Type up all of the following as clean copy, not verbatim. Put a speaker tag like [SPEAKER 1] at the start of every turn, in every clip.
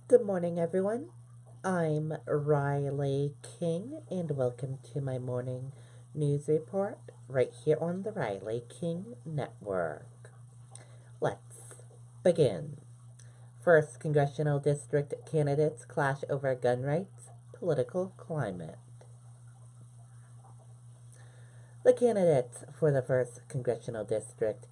[SPEAKER 1] Good morning, everyone. I'm Riley King, and welcome to my morning news report right here on the Riley King Network. Let's begin. First Congressional District candidates clash over gun rights, political climate. The candidates for the 1st Congressional District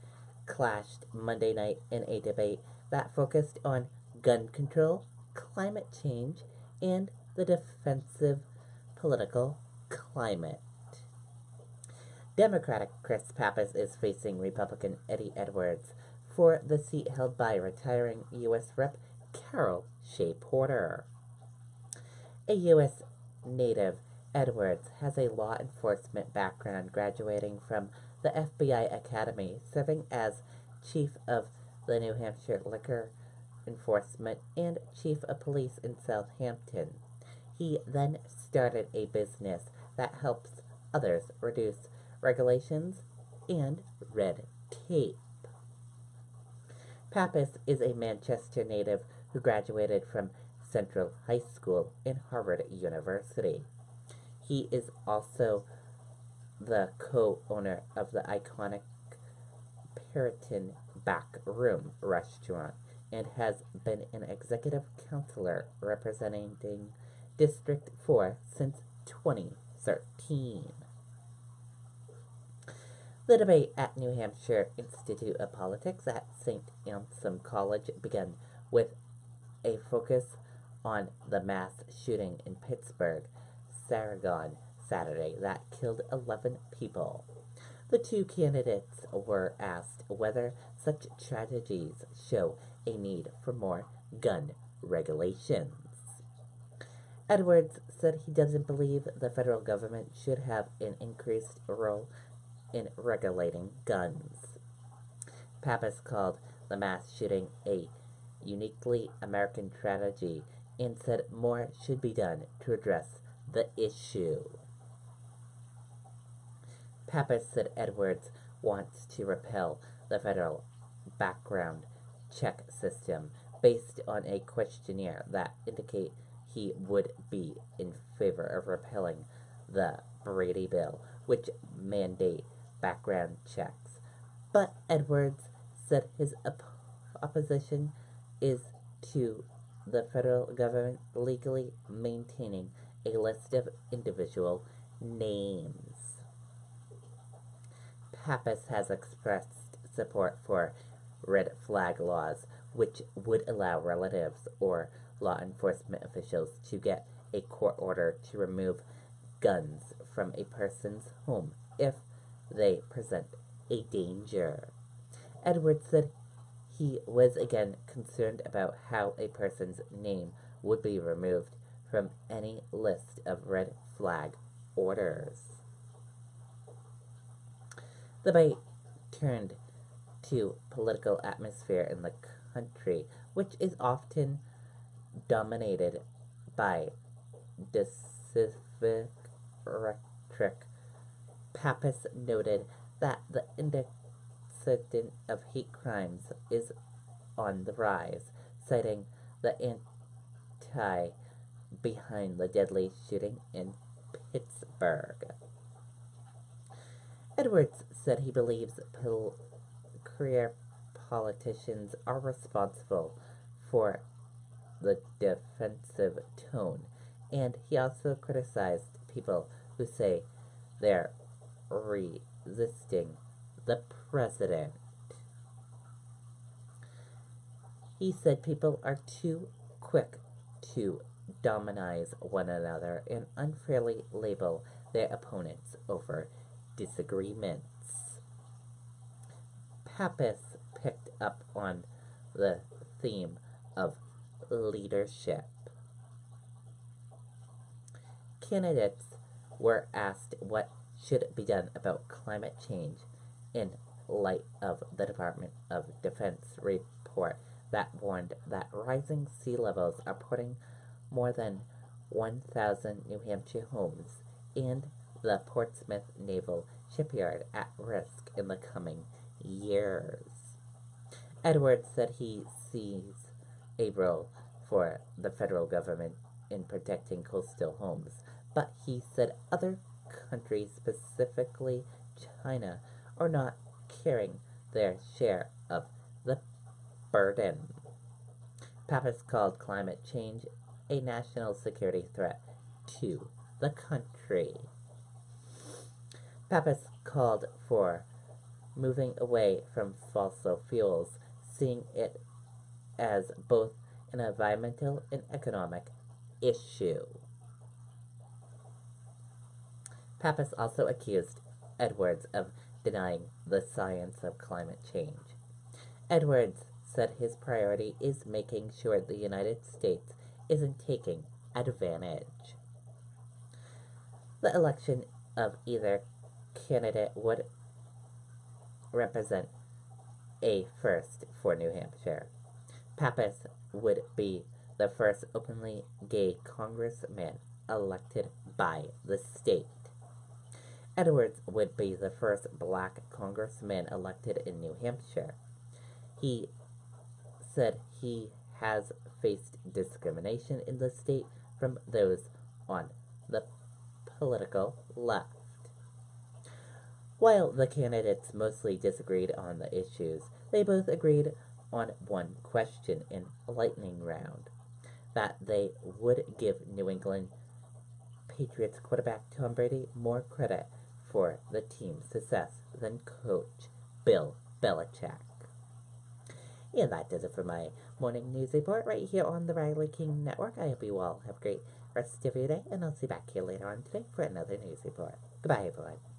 [SPEAKER 1] clashed Monday night in a debate that focused on gun control, climate change, and the defensive political climate. Democratic Chris Pappas is facing Republican Eddie Edwards for the seat held by retiring U.S. Rep. Carol Shea Porter. A U.S. native, Edwards has a law enforcement background, graduating from the FBI Academy, serving as chief of the New Hampshire Liquor Enforcement and chief of police in Southampton. He then started a business that helps others reduce regulations and red tape. Pappas is a Manchester native who graduated from Central High School and Harvard University. He is also the co-owner of the iconic Puritan Back Room restaurant and has been an executive counselor representing District 4 since 2013. The debate at New Hampshire Institute of Politics at St. Anselm College began with a focus on the mass shooting in Pittsburgh, Saragon, Saturday that killed 11 people. The two candidates were asked whether such tragedies show a need for more gun regulations. Edwards said he doesn't believe the federal government should have an increased role in regulating guns. Pappas called the mass shooting a uniquely American tragedy and said more should be done to address the issue. Pappas said Edwards wants to repeal the federal background check system based on a questionnaire that indicate he would be in favor of repealing the Brady Bill, which mandate background checks. But Edwards said his opposition is to the federal government legally maintaining a list of individual names. Pappas has expressed support for red flag laws, which would allow relatives or law enforcement officials to get a court order to remove guns from a person's home if they present a danger. Edwards said he was again concerned about how a person's name would be removed from any list of red flag orders. The debate turned to political atmosphere in the country, which is often dominated by decisive rhetoric. Pappas noted that the incidence of hate crimes is on the rise, citing the anti behind the deadly shooting in Pittsburgh. Edwards said he believes career politicians are responsible for the defensive tone, and he also criticized people who say they're resisting the president. He said people are too quick to demonize one another and unfairly label their opponents over disagreements. Pappas picked up on the theme of leadership. Candidates were asked what should be done about climate change in light of the Department of Defense report that warned that rising sea levels are putting more than 1,000 New Hampshire homes and the Portsmouth Naval Shipyard at risk in the coming years. Edwards said he sees a role for the federal government in protecting coastal homes, but he said other countries, specifically China, are not carrying their share of the burden. Pappas called climate change a national security threat to the country. Pappas called for moving away from fossil fuels, seeing it as both an environmental and economic issue. Pappas also accused Edwards of denying the science of climate change. Edwards said his priority is making sure the United States isn't taking advantage. The election of either candidate would represent a first for New Hampshire. Pappas would be the first openly gay congressman elected by the state. Edwards would be the first black congressman elected in New Hampshire. He said he has faced discrimination in the state from those on the political left. While the candidates mostly disagreed on the issues, they both agreed on one question in a lightning round: that they would give New England Patriots quarterback Tom Brady more credit for the team's success than coach Bill Belichick. And that does it for my morning news report right here on the Riley King Network. I hope you all have a great rest of your day, and I'll see you back here later on today for another news report. Goodbye, everyone.